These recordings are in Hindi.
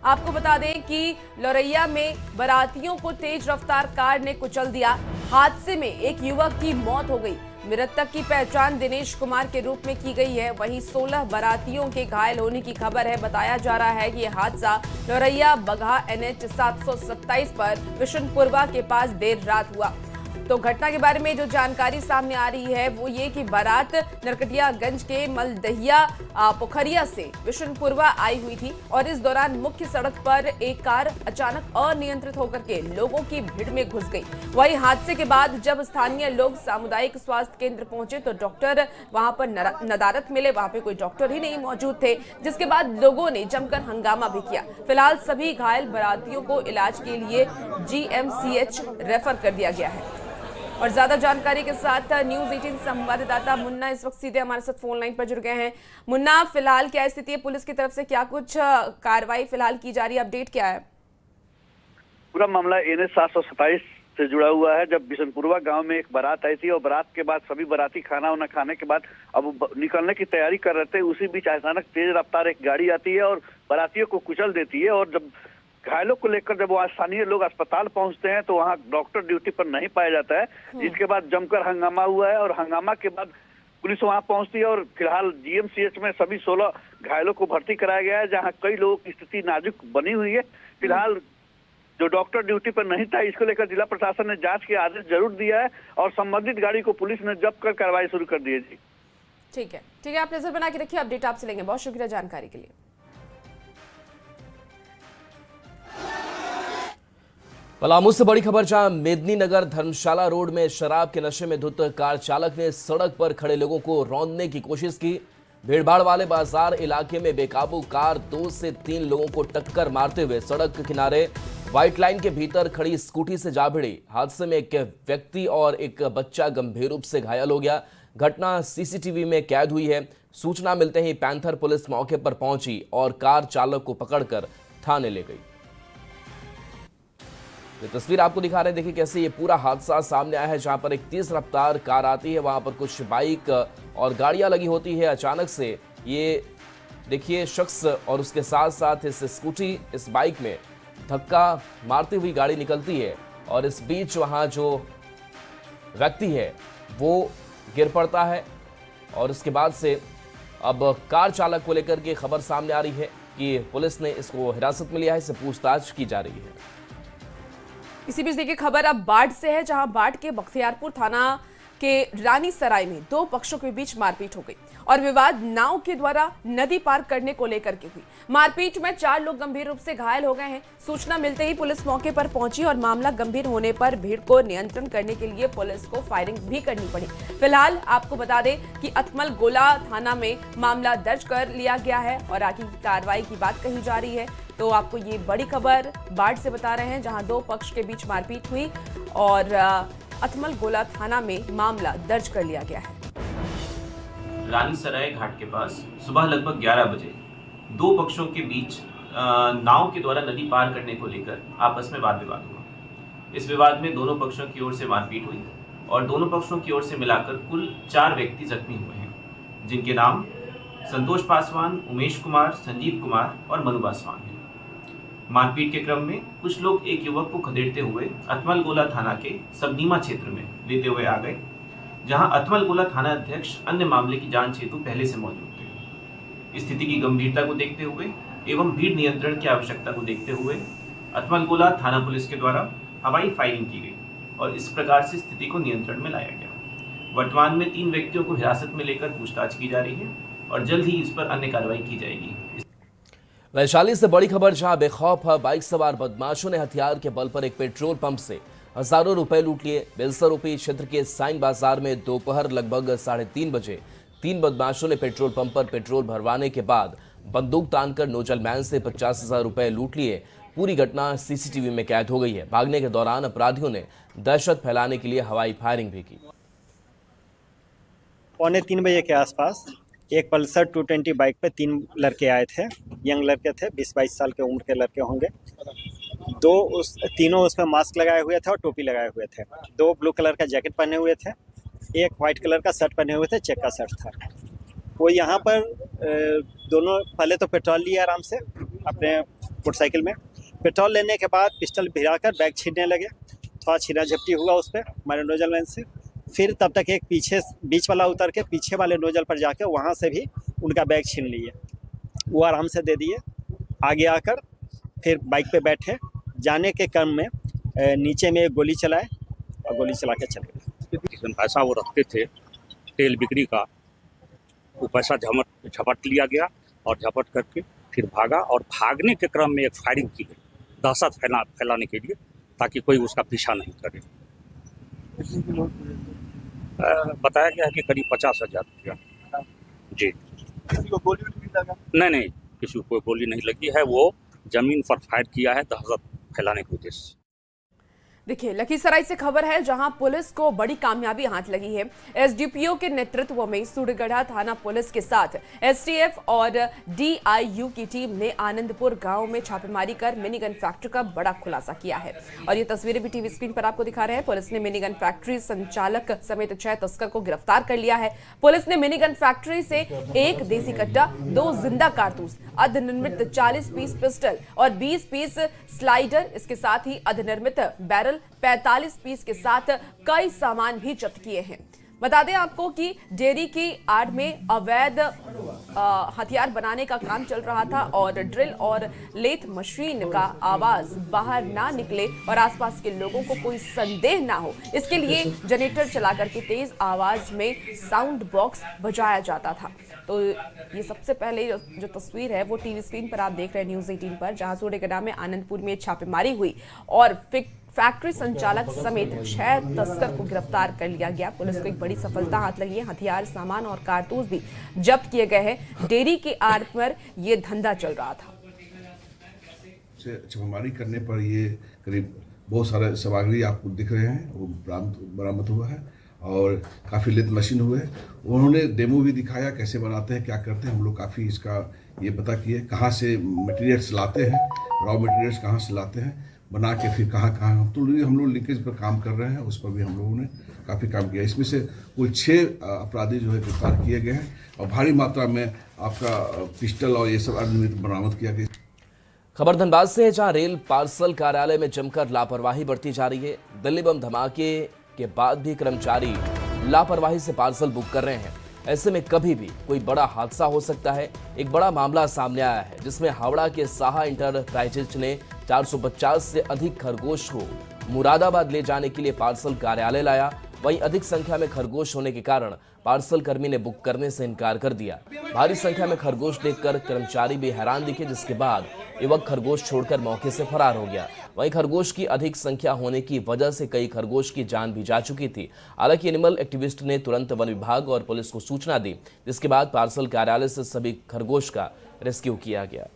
आपको बता दें कि लौरैया में बारातियों को तेज रफ्तार कार ने कुचल दिया। हादसे में एक युवक की मौत हो गई। मृतक की पहचान दिनेश कुमार के रूप में की गई है। वहीं 16 बारातियों के घायल होने की खबर है। बताया जा रहा है कि यह हादसा लौरैया बगहा NH 727 पर विशुनपुरवा के पास देर रात हुआ। तो घटना के बारे में जो जानकारी सामने आ रही है वो ये कि बारात नरकटियागंज के मलदहिया पोखरिया से विशुनपुरवा आई हुई थी और इस दौरान मुख्य सड़क पर एक कार अचानक अनियंत्रित होकर के लोगों की भीड़ में घुस गई। वहीं हादसे के बाद जब स्थानीय लोग सामुदायिक स्वास्थ्य केंद्र पहुंचे तो डॉक्टर वहां पर नदारत मिले। वहां पे कोई डॉक्टर ही नहीं मौजूद थे, जिसके बाद लोगों ने जमकर हंगामा भी किया। फिलहाल सभी घायल बारातियों को इलाज के लिए GMCH रेफर कर दिया गया है। और ज्यादा जानकारी के साथ न्यूज़ 18 संवाददाता मुन्ना इस वक्त सीधे हमारे साथ फोन लाइन पर जुड़ गए हैं। मुन्ना, फिलहाल क्या स्थिति है? पुलिस की तरफ से क्या कुछ कार्रवाई फिलहाल की जा रही है? अपडेट क्या है? पूरा मामला NH 727 से जुड़ा हुआ है। जब बिशनपुरवा गांव में एक बारात आई थी और बारात के बाद सभी बाराती खाना वाना खाने के बाद अब निकलने की तैयारी कर रहे थे, उसी बीच अचानक तेज रफ्तार एक गाड़ी आती है और बारातियों को कुचल देती है। और जब घायलों को लेकर जब वहाँ स्थानीय लोग अस्पताल पहुंचते हैं तो वहाँ डॉक्टर ड्यूटी पर नहीं पाया जाता है, जिसके बाद जमकर हंगामा हुआ है। और हंगामा के बाद पुलिस वहाँ पहुंचती है और फिलहाल GMCH में सभी 16 घायलों को भर्ती कराया गया है, जहाँ कई लोगों की स्थिति नाजुक बनी हुई है। फिलहाल जो डॉक्टर ड्यूटी पर नहीं था, इसको लेकर जिला प्रशासन ने जांच के आदेश जरूर दिया है और संबंधित गाड़ी को पुलिस ने जब्त कर कार्रवाई शुरू कर दी है। जी ठीक है, आप नजर बना के रखिए। अपडेट आपसे लेंगे। बहुत शुक्रिया जानकारी के लिए। पलामू से बड़ी खबर, जहां मेदिनीनगर धर्मशाला रोड में शराब के नशे में धुत कार चालक ने सड़क पर खड़े लोगों को रौंदने की कोशिश की। भीड़भाड़ वाले बाजार इलाके में बेकाबू कार 2 से 3 लोगों को टक्कर मारते हुए सड़क के किनारे व्हाइट लाइन के भीतर खड़ी स्कूटी से जा भिड़ी। हादसे में एक व्यक्ति और एक बच्चा गंभीर रूप से घायल हो गया। घटना CCTV में कैद हुई है। सूचना मिलते ही पैंथर पुलिस मौके पर पहुंची और कार चालक को पकड़कर थाने ले गई। ये तस्वीर आपको दिखा रहे हैं, देखिए कैसे ये पूरा हादसा सामने आया है, जहां पर एक तेज रफ्तार कार आती है, वहां पर कुछ बाइक और गाड़ियां लगी होती है। अचानक से ये देखिए शख्स और उसके साथ साथ इस स्कूटी, इस बाइक में धक्का मारती हुई गाड़ी निकलती है और इस बीच वहां जो व्यक्ति है वो गिर पड़ता है। और इसके बाद से अब कार चालक को लेकर के खबर सामने आ रही है कि पुलिस ने इसको हिरासत में लिया है, इससे पूछताछ की जा रही है। इसी बीच देखिए खबर अब बाढ़ से है, जहां बाढ़ के बख्तियारपुर थाना के रानी सराय में 2 पक्षों के बीच मारपीट हो गई और विवाद नाव के द्वारा नदी पार करने को लेकर के हुई। मारपीट में 4 लोग गंभीर रूप से घायल हो गए हैं। सूचना मिलते ही पुलिस मौके पर पहुंची और मामला गंभीर होने पर भीड़ को नियंत्रण करने के लिए पुलिस को फायरिंग भी करनी पड़ी। फिलहाल आपको बता दें कि अथमल गोला थाना में मामला दर्ज कर लिया गया है और आगे की कार्रवाई की बात कही जा रही है। तो आपको ये बड़ी खबर बाढ़ से बता रहे हैं, जहां 2 पक्ष के बीच मारपीट हुई और अथमल गोला थाना में मामला दर्ज कर लिया गया है। रानी सराय घाट के पास सुबह लगभग 11 बजे 2 पक्षों के बीच नाव के द्वारा नदी पार करने को लेकर आपस में वाद विवाद हुआ। इस विवाद में दोनों पक्षों की ओर से मारपीट हुई और दोनों पक्षों की ओर से मिलाकर कुल 4 व्यक्ति जख्मी हुए हैं, जिनके नाम संतोष पासवान, उमेश कुमार, संजीव कुमार और मनु पासवान हैं। मारपीट के क्रम में कुछ लोग एक युवक को खदेड़ते हुए अथमल गोला थाना के सबनीमा क्षेत्र में लेते हुए आ गए, जहां अथमल गोला थाना अध्यक्ष अन्य मामले की जांच हेतु पहले से मौजूद थे। स्थिति की गंभीरता को देखते हुए एवं भीड़ नियंत्रण की आवश्यकता को देखते हुए अथमल गोला थाना पुलिस के द्वारा हवाई फायरिंग की गई और इस प्रकार से स्थिति को नियंत्रण में लाया गया। वर्तमान में 3 व्यक्तियों को हिरासत में लेकर पूछताछ की जा रही है और जल्द ही इस पर अन्य कार्रवाई की जाएगी। वैशाली से बड़ी खबर, जहां बेखौफ बाइक सवार बदमाशों ने हथियार के बल पर एक पेट्रोल पंप से हजारों रुपए लूट लिए। बेलसरोपी क्षेत्र के साइन बाजार में दोपहर लगभग 3:30 बजे 3 बदमाशों ने पेट्रोल पंप पर पेट्रोल भरवाने के बाद बंदूक तानकर नोजल मैन से 50,000 रुपए लूट लिए। पूरी घटना CCTV में कैद हो गई है। भागने के दौरान अपराधियों ने दहशत फैलाने के लिए हवाई फायरिंग भी की। 2:45 बजे के आसपास एक पल्सर 220 बाइक पे 3 लड़के आए थे। यंग लड़के थे, 20-22 साल के उम्र के लड़के होंगे। तीनों उसमें मास्क लगाए हुए थे और टोपी लगाए हुए थे। 2 ब्लू कलर का जैकेट पहने हुए थे, एक वाइट कलर का शर्ट पहने हुए थे, चेक का शर्ट था। वो यहाँ पर दोनों पहले तो पेट्रोल लिए आराम से, अपने मोटरसाइकिल में। पेट्रोल लेने के बाद पिस्टल भिड़ाकर बैग छीनने लगे। थोड़ा छीना झपटी हुआ उस पर हमारे नोजल मैन से। फिर तब तक एक पीछे बीच वाला उतर के पीछे वाले नोजल पर जाकर वहाँ से भी उनका बैग छीन लिए। वो आराम से दे दिए। आगे आकर फिर बाइक पे बैठे। जाने के क्रम में नीचे में एक गोली चलाए और गोली चला के चले गए। जिसमें पैसा वो रखते थे तेल बिक्री का, वो पैसा झपट लिया गया और झपट करके फिर भागा। और भागने के क्रम में एक फायरिंग की गई दहशत फैलाने के लिए, ताकि कोई उसका पीछा नहीं करे। बताया गया है कि करीब 50,000 रुपया। जी। किसी को गोली भी लगा? नहीं, किसी को कोई गोली नहीं लगी है। वो जमीन पर फायर किया है दहशत फैलाने के उद्देश्य से। देखिए, लखीसराय से खबर है जहां पुलिस को बड़ी कामयाबी हाथ लगी है। एसडीपीओ के नेतृत्व में सूरगढ़ा थाना पुलिस के साथ एसटीएफ और डीआईयू की टीम ने आनंदपुर गांव में छापेमारी कर मिनी गन फैक्ट्री का बड़ा खुलासा किया है। और ये तस्वीरें भी टीवी स्क्रीन पर आपको दिखा रहे हैं। पुलिस ने मिनी गन फैक्ट्री संचालक समेत 6 तस्कर को गिरफ्तार कर लिया है। पुलिस ने मिनी गन फैक्ट्री से 1 देसी कट्टा, 2 जिंदा कारतूस, अर्धनिर्मित 40 पीस पिस्टल और 20 पीस स्लाइडर, इसके साथ ही अर्धनिर्मित बैरल 45 पीस के साथ कई सामान भी जब्त किए हैं। बता दें आपको कि डेयरी की आड़ में अवैध हथियार बनाने का काम चल रहा था और ड्रिल और लेथ मशीन का आवाज बाहर ना निकले और आसपास के लोगों को कोई संदेह ना हो, इसके लिए जनरेटर चला करके तेज आवाज में साउंड बॉक्स बजाया जाता था। तो ये सबसे पहले जो तस्वीर है वो टीवी स्क्रीन पर आप देख रहे हैं न्यूज़ 18 पर, जहां सूर्यगढ़ा में आनंदपुर में छापेमारी हुई और फैक्ट्री संचालक समेत 6 तस्कर को गिरफ्तार कर लिया गया। पुलिस को एक बड़ी सफलता हाथ लगी है। हथियार, सामान और कारतूस भी जब्त किए गए हैं। डेयरी के आड़ पर यह धंधा चल रहा था। छापेमारी करने पर ये करीब बहुत सारे सामग्री आपको दिख रहे हैं वो बरामद हुआ है और काफ़ी लेथ मशीन हुए। उन्होंने डेमो भी दिखाया कैसे बनाते हैं, क्या करते हैं। हम लोग काफ़ी इसका ये पता किए कहाँ से मटेरियल्स लाते हैं, रॉ मटेरियल्स कहाँ से लाते हैं, बना के फिर कहाँ तो हम लोग लिंकेज पर काम कर रहे हैं। उस पर भी हम लोगों ने काफ़ी काम किया। इसमें से कुल 6 अपराधी जो है गिरफ्तार किए गए हैं और भारी मात्रा में आपका पिस्टल और ये सब अर्धनिर्मित बरामद किया गया। खबर धनबाद से है, जहां रेल पार्सल कार्यालय में जमकर लापरवाही बरती जा रही है। दिल्ली बम धमाके के बाद भी कर्मचारी लापरवाही से पार्सल बुक कर रहे हैं। ऐसे में कभी भी कोई बड़ा हादसा हो सकता है। एक बड़ा मामला सामने आया है जिसमें हावड़ा के साहा इंटरप्राइजेज ने 450 से अधिक खरगोश को मुरादाबाद ले जाने के लिए पार्सल कार्यालय लाया। वहीं अधिक संख्या में खरगोश होने के कारण पार्सल कर्मी ने बुक करने से इनकार कर दिया। भारी संख्या में खरगोश देखकर कर्मचारी भी हैरान दिखे, जिसके बाद युवक खरगोश छोड़कर मौके से फरार हो गया। वहीं खरगोश की अधिक संख्या होने की वजह से कई खरगोश की जान भी जा चुकी थी। हालांकि एनिमल एक्टिविस्ट ने तुरंत वन विभाग और पुलिस को सूचना दी, जिसके बाद पार्सल कार्यालय से सभी खरगोश का रेस्क्यू किया गया।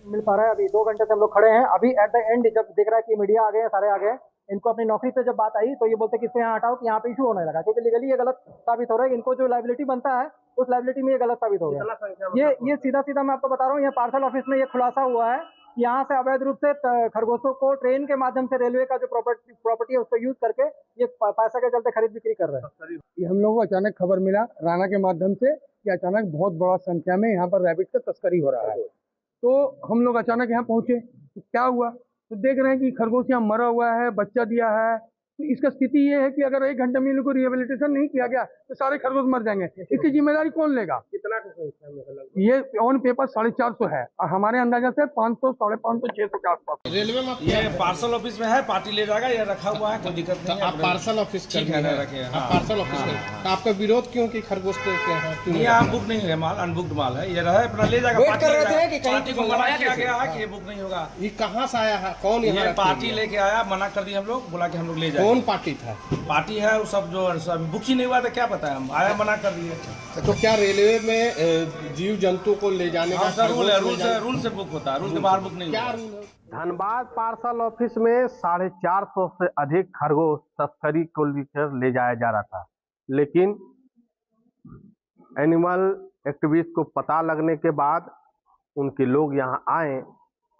मिल पा रहा है। अभी 2 घंटे से हम लोग खड़े हैं। अभी एट द एंड जब दिख रहा है कि मीडिया आ गए हैं, सारे आ गए, इनको अपनी नौकरी पे जब बात आई तो ये बोलते हैं कि इससे यहाँ हटाओ कि यहाँ पे इशू होने लगा, क्योंकि लीगली ये गलत साबित हो रहा है। इनको जो लायबिलिटी बनता है उस लायबिलिटी में ये गलत साबित हो गया। ये सीधा मैं आपको बता रहा हूँ, ये पार्सल ऑफिस में ये खुलासा हुआ है कि यहाँ से अवैध रूप से खरगोशों को ट्रेन के माध्यम से रेलवे का जो प्रॉपर्टी है उसको यूज करके ये पैसा के चलते खरीद बिक्री कर रहे हैं। ये हम लोगों को अचानक खबर मिला राणा के माध्यम से कि अचानक बहुत बड़ा संख्या में यहाँ पर रैबिट का तस्करी हो रहा है। तो हम लोग अचानक यहाँ पहुंचे तो क्या हुआ, तो देख रहे हैं कि खरगोश यहाँ मरा हुआ है, बच्चा दिया है। तो इसका स्थिति ये है कि अगर 1 घंटे में इनको रिहेबिलिटेशन नहीं किया गया तो सारे खरगोश मर जाएंगे। इसकी जिम्मेदारी कौन लेगा? कितना ये ऑन पेपर 450 है और हमारे अंदाजा से 500, 550, 600 के आसपास। रेलवे में ये पार्सल ऑफिस में है, पार्टी ले जाएगा, ये रखा हुआ है, कोई दिक्कत नहीं है। आप पार्सल ऑफिस रखे हैं, पार्सल ऑफिस में आपका विरोध क्यों कि खरगोश यहाँ बुक नहीं है, माल अनबुक्ड माल है, ये रहे अपना ले जाएगा। पार्टी को मना किया गया है कि ये बुक नहीं होगा। ये कहाँ से आया है, कौन ये पार्टी लेके आया, मना कर दिया हम लोग, बोला कि हम लोग ले जाए। कौन पार्टी था? पार्टी है वो सब जो बुक ही नहीं हुआ था, क्या पता है, हम आया मना कर दिए। तो क्या रेलवे में जीव जंतु को ले जाने का रूल है? रूल से बुक होता है, रूल के बाहर बुक नहीं। क्या रूल है? धनबाद पार्सल ऑफिस में 450 से अधिक खरगोश तस्करी को लेकर ले जाया जा रहा था, लेकिन एनिमल एक्टिविस्ट को पता लगने के बाद उनके लोग यहाँ आए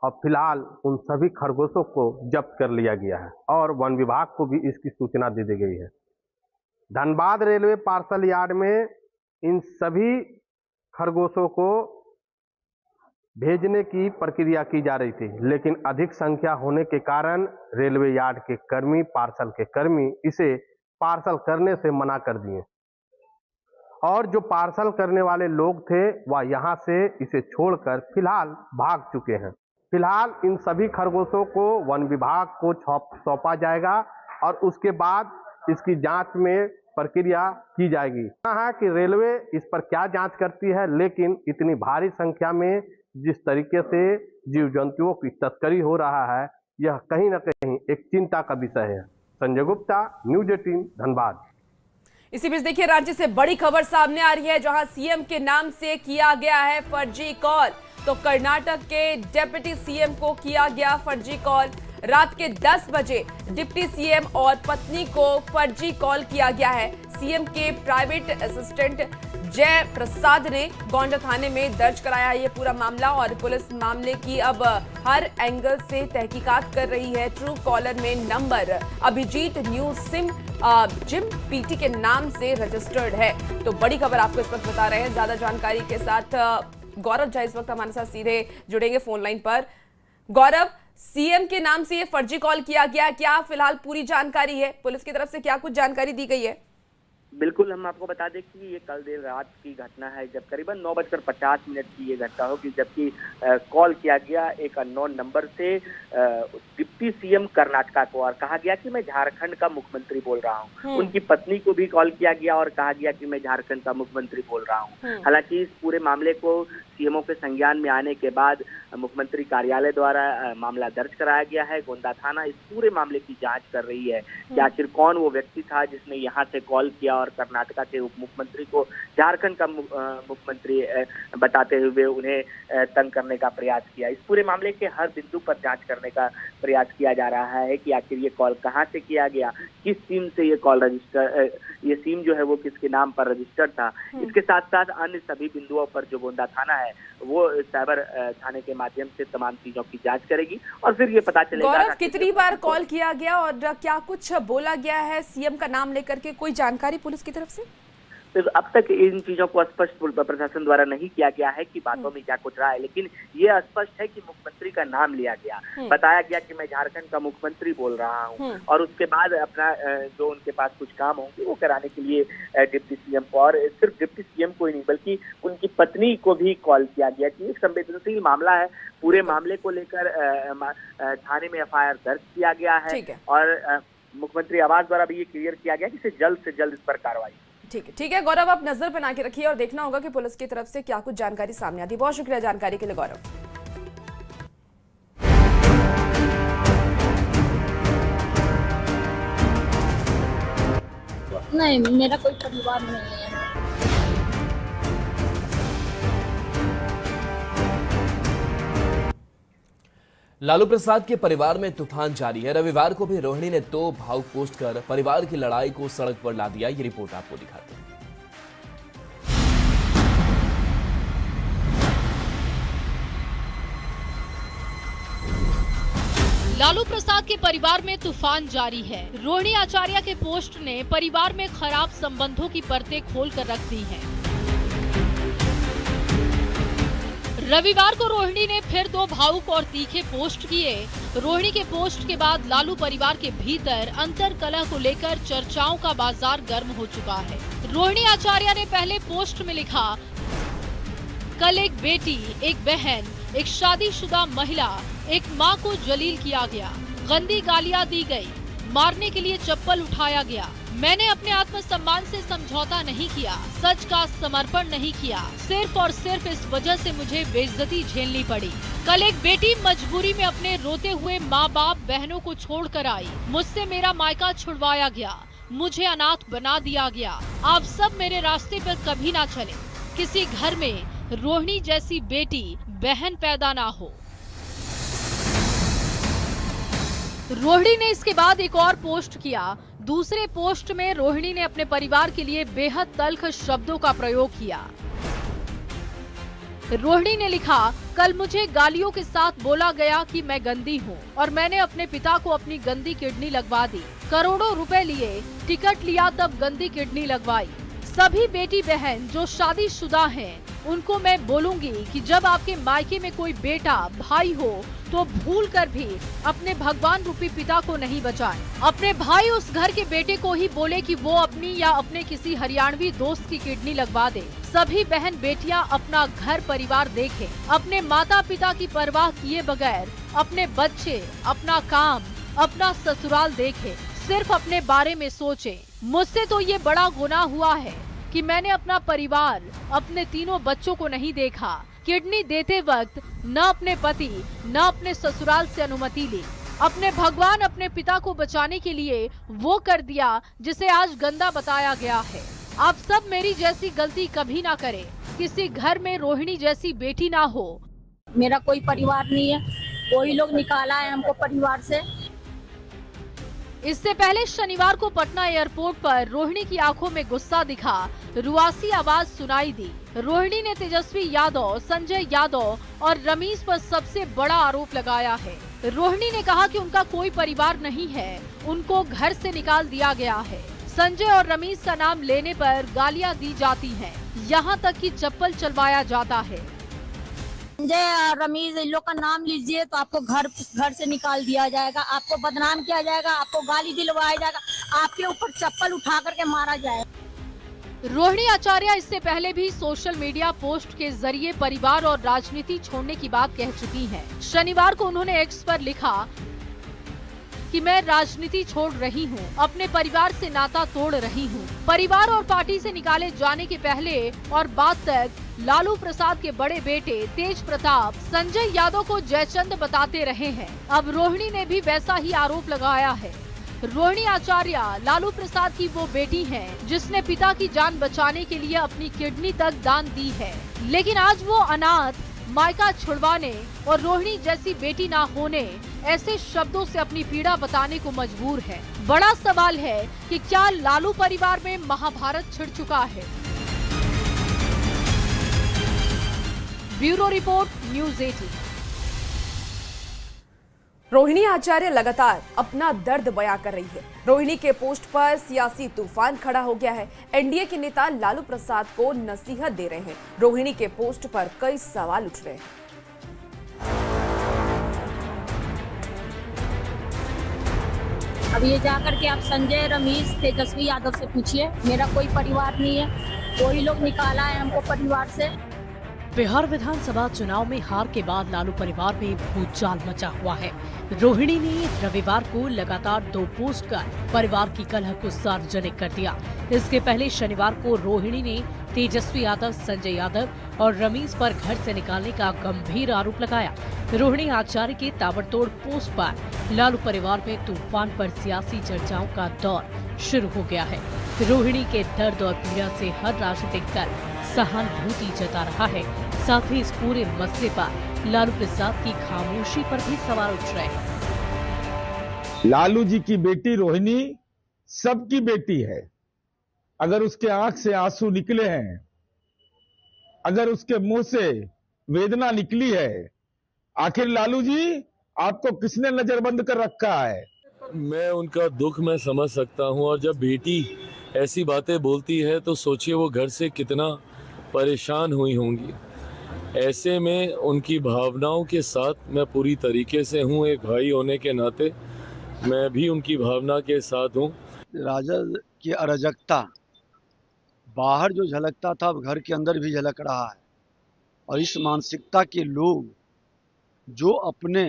और फिलहाल उन सभी खरगोशों को जब्त कर लिया गया है और वन विभाग को भी इसकी सूचना दे दी गई है। धनबाद रेलवे पार्सल यार्ड में इन सभी खरगोशों को भेजने की प्रक्रिया की जा रही थी, लेकिन अधिक संख्या होने के कारण रेलवे यार्ड के कर्मी, पार्सल के कर्मी इसे पार्सल करने से मना कर दिए और जो पार्सल करने वाले लोग थे वह यहाँ से इसे छोड़कर फिलहाल भाग चुके हैं। फिलहाल इन सभी खरगोशों को वन विभाग को सौंपा जाएगा और उसके बाद इसकी जांच में प्रक्रिया की जाएगी। है कि रेलवे इस पर क्या जांच करती है, लेकिन इतनी भारी संख्या में जिस तरीके से जीव जंतुओं की तस्करी हो रहा है, यह कहीं न कहीं एक चिंता का विषय है। संजय गुप्ता, न्यूज़ 18, धनबाद। इसी बीच देखिए राज्य से बड़ी खबर सामने आ रही है, जहां सीएम के नाम से किया गया है फर्जी कॉल। तो कर्नाटक के डिप्टी सीएम को किया गया फर्जी कॉल। रात के 10 बजे डिप्टी सीएम और पत्नी को फर्जी कॉल किया गया है। सीएम के प्राइवेट असिस्टेंट जय प्रसाद ने गोंडा थाने में दर्ज कराया ये पूरा मामला और पुलिस मामले की अब हर एंगल से तहकीकात कर रही है। ट्रू कॉलर में नंबर अभिजीत न्यू सिम जिम पीटी के नाम से रजिस्टर्ड है। तो बड़ी खबर आपको इस वक्त बता रहे हैं। ज्यादा जानकारी के साथ गौरव झा इस वक्त हमारे साथ सीधे जुड़ेंगे फोन लाइन पर। गौरव, सीएम के नाम से ये फर्जी कॉल किया गया, क्या फिलहाल पूरी जानकारी है? पुलिस की तरफ से क्या कुछ जानकारी दी गई है? बिल्कुल, हम आपको बता दें कि ये कल देर रात की घटना है, जब करीबन 9:50 की ये घटना होगी, जबकि कॉल किया गया एक अननोन नंबर से डिप्टी सीएम कर्नाटका को और कहा गया कि मैं झारखंड का मुख्यमंत्री बोल रहा हूँ। उनकी पत्नी को भी कॉल किया गया और कहा गया कि मैं झारखंड का मुख्यमंत्री बोल रहा हूँ। हालांकि इस पूरे मामले को सीएमओ के संज्ञान में आने के बाद मुख्यमंत्री कार्यालय द्वारा मामला दर्ज कराया गया है। गोंडा थाना इस पूरे मामले की जांच कर रही है कि आखिर कौन वो व्यक्ति था जिसने यहाँ से कॉल किया और कर्नाटका के उप मुख्यमंत्री को झारखंड का मुख्यमंत्री बताते हुए उन्हें तंग करने का प्रयास किया। इस पूरे मामले के हर बिंदु पर जांच करने का प्रयास किया जा रहा है कि आखिर ये कॉल कहाँ से किया गया, किस सिम से ये कॉल रजिस्टर, ये सिम जो है वो किसके नाम पर रजिस्टर्ड था। इसके साथ साथ अन्य सभी बिंदुओं पर जो गोंडा थाना है वो साइबर थाने के माध्यम से तमाम चीजों की जांच करेगी और फिर ये पता चलेगा। गौरव, कितनी बार कॉल किया गया और क्या कुछ बोला गया है सीएम का नाम लेकर के? कोई जानकारी पुलिस की तरफ से? तो अब तक इन चीजों को स्पष्ट प्रशासन द्वारा नहीं किया गया है कि बातों में क्या कुछ रहा है, लेकिन ये स्पष्ट है कि मुख्यमंत्री का नाम लिया गया, बताया गया कि मैं झारखंड का मुख्यमंत्री बोल रहा हूं और उसके बाद अपना जो उनके पास कुछ काम होंगे वो कराने के लिए डिप्टी सीएम को और सिर्फ डिप्टी सीएम को ही नहीं बल्कि उनकी पत्नी को भी कॉल किया गया कि एक संवेदनशील मामला है। पूरे मामले को लेकर थाने में एफआईआर दर्ज किया गया है और मुख्यमंत्री आवास द्वारा भी ये क्लियर किया गया कि जल्द से जल्द इस पर कार्रवाई। ठीक है गौरव, आप नजर बना के रखिए और देखना होगा कि पुलिस की तरफ से क्या कुछ जानकारी सामने आती है। बहुत शुक्रिया जानकारी के लिए गौरव। नहीं, मेरा कोई परिवार नहीं है। लालू प्रसाद के परिवार में तूफान जारी है। रविवार को भी रोहिणी ने 2 भावुक पोस्ट कर परिवार की लड़ाई को सड़क पर ला दिया। ये रिपोर्ट आपको दिखाते हैं। लालू प्रसाद के परिवार में तूफान जारी है। रोहिणी आचार्य के पोस्ट ने परिवार में खराब संबंधों की परतें खोलकर रख दी हैं। रविवार को रोहिणी ने फिर 2 भावुक और तीखे पोस्ट किए। रोहिणी के पोस्ट के बाद लालू परिवार के भीतर अंतर कलह को लेकर चर्चाओं का बाजार गर्म हो चुका है। रोहिणी आचार्य ने पहले पोस्ट में लिखा, कल एक बेटी, एक बहन, एक शादीशुदा महिला, एक मां को जलील किया गया, गंदी गालियां दी गई, मारने के लिए चप्पल उठाया गया। मैंने अपने आत्मसम्मान से समझौता नहीं किया, सच का समर्पण नहीं किया, सिर्फ और सिर्फ इस वजह से मुझे बेइज्जती झेलनी पड़ी। कल एक बेटी मजबूरी में अपने रोते हुए माँ बाप बहनों को छोड़कर आई। मुझसे मेरा मायका छुड़वाया गया, मुझे अनाथ बना दिया गया। आप सब मेरे रास्ते पर कभी ना चले। किसी घर में रोहिणी जैसी बेटी बहन पैदा ना हो। रोहिणी ने इसके बाद एक और पोस्ट किया। दूसरे पोस्ट में रोहिणी ने अपने परिवार के लिए बेहद तल्ख शब्दों का प्रयोग किया। रोहिणी ने लिखा, कल मुझे गालियों के साथ बोला गया कि मैं गंदी हूँ और मैंने अपने पिता को अपनी गंदी किडनी लगवा दी। करोड़ों रुपए लिए, टिकट लिया, तब गंदी किडनी लगवाई। सभी बेटी बहन जो शादीशुदा हैं उनको मैं बोलूंगी कि जब आपके मायके में कोई बेटा भाई हो तो भूल कर भी अपने भगवान रूपी पिता को नहीं बचाए। अपने भाई उस घर के बेटे को ही बोले कि वो अपनी या अपने किसी हरियाणवी दोस्त की किडनी लगवा दे। सभी बहन बेटियां अपना घर परिवार देखें, अपने माता पिता की परवाह किए बगैर अपने बच्चे, अपना काम, अपना ससुराल देखें, सिर्फ अपने बारे में सोचें। मुझसे तो ये बड़ा गुनाह हुआ है कि मैंने अपना परिवार, अपने तीनों बच्चों को नहीं देखा। किडनी देते वक्त न अपने पति न अपने ससुराल से अनुमति ली। अपने भगवान, अपने पिता को बचाने के लिए वो कर दिया जिसे आज गंदा बताया गया है। आप सब मेरी जैसी गलती कभी ना करें, किसी घर में रोहिणी जैसी बेटी ना हो। मेरा कोई परिवार नहीं है, वही लोग निकाला है हमको परिवार से। इससे पहले शनिवार को पटना एयरपोर्ट पर रोहिणी की आंखों में गुस्सा दिखा, रुआसी आवाज सुनाई दी। रोहिणी ने तेजस्वी यादव, संजय यादव और रमीज पर सबसे बड़ा आरोप लगाया है। रोहिणी ने कहा कि उनका कोई परिवार नहीं है, उनको घर से निकाल दिया गया है। संजय और रमीज का नाम लेने पर गालियां दी जाती हैं, यहां तक कि चप्पल चलवाया जाता है। संजय रमीज इन लोग का नाम लीजिए तो आपको घर से निकाल दिया जाएगा, आपको बदनाम किया जाएगा, आपको गाली दिलवाया जाएगा, आपके ऊपर चप्पल उठा करके मारा जाएगा। रोहिणी आचार्य इससे पहले भी सोशल मीडिया पोस्ट के जरिए परिवार और राजनीति छोड़ने की बात कह चुकी हैं। शनिवार को उन्होंने एक्स पर लिखा कि मैं राजनीति छोड़ रही हूं, अपने परिवार से नाता तोड़ रही हूं। परिवार और पार्टी से निकाले जाने के पहले और बाद तक लालू प्रसाद के बड़े बेटे तेज प्रताप संजय यादव को जयचंद बताते रहे हैं। अब रोहिणी ने भी वैसा ही आरोप लगाया है। रोहिणी आचार्य लालू प्रसाद की वो बेटी हैं जिसने पिता की जान बचाने के लिए अपनी किडनी तक दान दी है, लेकिन आज वो अनाथ, मायका छुड़वाने और रोहिणी जैसी बेटी ना होने ऐसे शब्दों से अपनी पीड़ा बताने को मजबूर है। बड़ा सवाल है कि क्या लालू परिवार में महाभारत छिड़ चुका है? Bureau report, news 18। रोहिणी आचार्य लगातार अपना दर्द बयां कर रही है। रोहिणी के पोस्ट पर सियासी तूफान खड़ा हो गया है। एनडीए के नेता लालू प्रसाद को नसीहत दे रहे हैं। रोहिणी के पोस्ट पर कई सवाल उठ रहे हैं। अब ये जाकर के आप संजय, रमीज, तेजस्वी यादव से पूछिए, मेरा कोई परिवार नहीं है, वही लोग निकाला है हमको परिवार से। बिहार विधानसभा चुनाव में हार के बाद लालू परिवार में भूचाल मचा हुआ है। रोहिणी ने रविवार को लगातार 2 पोस्ट कर परिवार की कलह को सार्वजनिक कर दिया। इसके पहले शनिवार को रोहिणी ने तेजस्वी यादव, संजय यादव और रमीज पर घर से निकालने का गंभीर आरोप लगाया। रोहिणी आचार्य के ताबड़तोड़ पोस्ट पर लालू परिवार में तूफान पर सियासी चर्चाओं का दौर शुरू हो गया है। रोहिणी के दर्द और पीड़ा से हर राजनीतिक दल सहानुभूति जता रहा है। साथ ही इस पूरे मसले पर लालू प्रसाद की खामोशी पर भी सवाल उठ रहे हैं। लालू जी की बेटी रोहिणी सबकी बेटी है। अगर उसके आंख से आंसू निकले हैं, अगर उसके मुंह से वेदना निकली है, आखिर लालू जी आपको किसने नजरबंद कर रखा है? मैं उनका दुख मैं समझ सकता हूं, और जब बेटी ऐसी बातें बोलती है तो सोचिए वो घर से कितना परेशान हुई होंगी। ऐसे में उनकी भावनाओं के साथ मैं पूरी तरीके से हूं। एक भाई होने के नाते मैं भी उनकी भावना के साथ हूं। राजद की अराजकता बाहर जो झलकता था अब घर के अंदर भी झलक रहा है, और इस मानसिकता के लोग जो अपने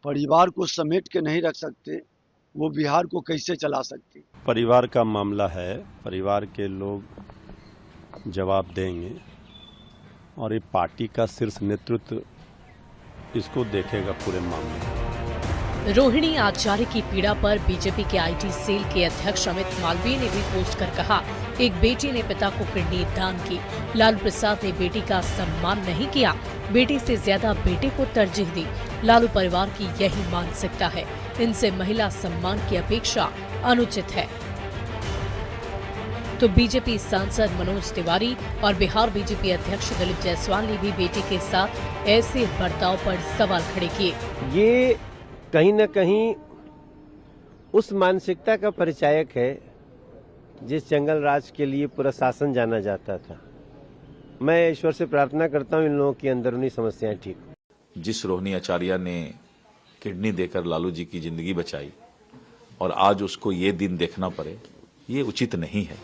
परिवार को समेट के नहीं रख सकते, वो बिहार को कैसे चला सकते? परिवार का मामला है, परिवार के लोग जवाब देंगे, और ये पार्टी का शीर्ष नेतृत्व इसको देखेगा पूरे मामले। रोहिणी आचार्य की पीड़ा पर बीजेपी के आईटी सेल के अध्यक्ष अमित मालवीय ने भी पोस्ट कर कहा, एक बेटी ने पिता को किडनी दान की। लालू प्रसाद ने बेटी का सम्मान नहीं किया, बेटी से ज्यादा बेटे को तरजीह दी। लालू परिवार की यही मानसिकता है, इनसे महिला सम्मान की अपेक्षा अनुचित है। तो बीजेपी सांसद मनोज तिवारी और बिहार बीजेपी अध्यक्ष दिलीप जायसवाल ने भी बेटी के साथ ऐसे बर्ताव पर सवाल खड़े किए। ये कहीं न कहीं उस मानसिकता का परिचायक है जिस जंगल राज के लिए पूरा शासन जाना जाता था। मैं ईश्वर से प्रार्थना करता हूँ इन लोगों की अंदरूनी समस्याएं ठीक। जिस रोहिणी आचार्य ने किडनी देकर लालू जी की जिंदगी बचाई और आज उसको ये दिन देखना पड़े, ये उचित नहीं है।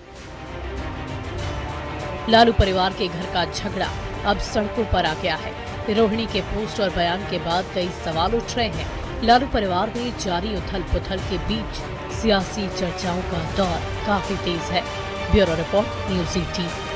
लालू परिवार के घर का झगड़ा अब सड़कों पर आ गया है। रोहिणी के पोस्ट और बयान के बाद कई सवाल उठ रहे हैं। लालू परिवार में जारी उथल पुथल के बीच सियासी चर्चाओं का दौर काफी तेज है। Bureau report, news 18।